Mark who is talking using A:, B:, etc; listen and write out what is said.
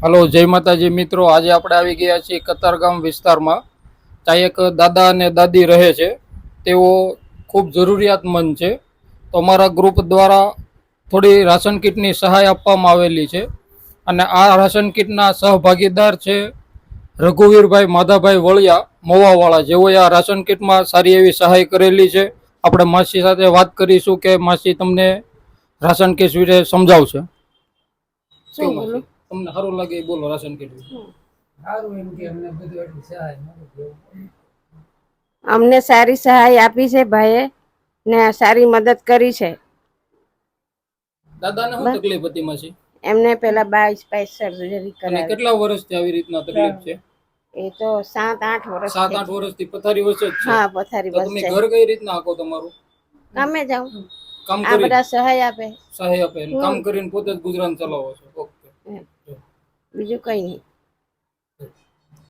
A: Hello, જય માતાજી મિત્રો. આજે આપણે આવી ગયા છીએ કતારગામ વિસ્તારમાં. ત્યાં એક દાદા અને દાદી રહે છે. તેઓ ખૂબ જરૂરિયાતમંદ છે. તો અમારા ગ્રુપ દ્વારા થોડી રાશન કીટની સહાય આપવામાં આવેલી છે. અને આ રાશન કીટના સહભાગીદાર છે રઘુવીરભાઈ માધાભાઈ વળિયા મોવાવાળા, જેઓએ આ રાશન કીટમાં સારી એવી સહાય કરેલી છે. આપણે માસી સાથે વાત કરીશું કે માસી તમને રાશન કીટ વિશે સમજાવશે.
B: શું બોલું?
A: તમને સારું લાગે એ બોલો. રાશન કીટ
B: અમને સારી સહાય આપી છે ભાઈએ ને સારી મદદ કરી છે.
A: દાદાને શું તકલીફ હતી માસી?
B: એમને પેલા 22 સર્જરી
A: અને
B: કરાવી.
A: કેટલા વર્ષથી આવી રીતના તકલીફ છે?
B: એ તો 7-8 વર્ષ.
A: 7-8 વર્ષથી પથારી વચ્ચે જ છે.
B: હા, પથારી
A: તો
B: બસ
A: તમે
B: છે.
A: ઘર કઈ રીતના આખો તમારું?
B: કામે જાઉં,
A: કામ
B: આ
A: કરી
B: બધા સહાય આપે.
A: સહાય આપે, કામ કરીને પોતે જ ગુજરાન ચલાવો છો? ઓકે.
B: બીજું કઈ નહીં.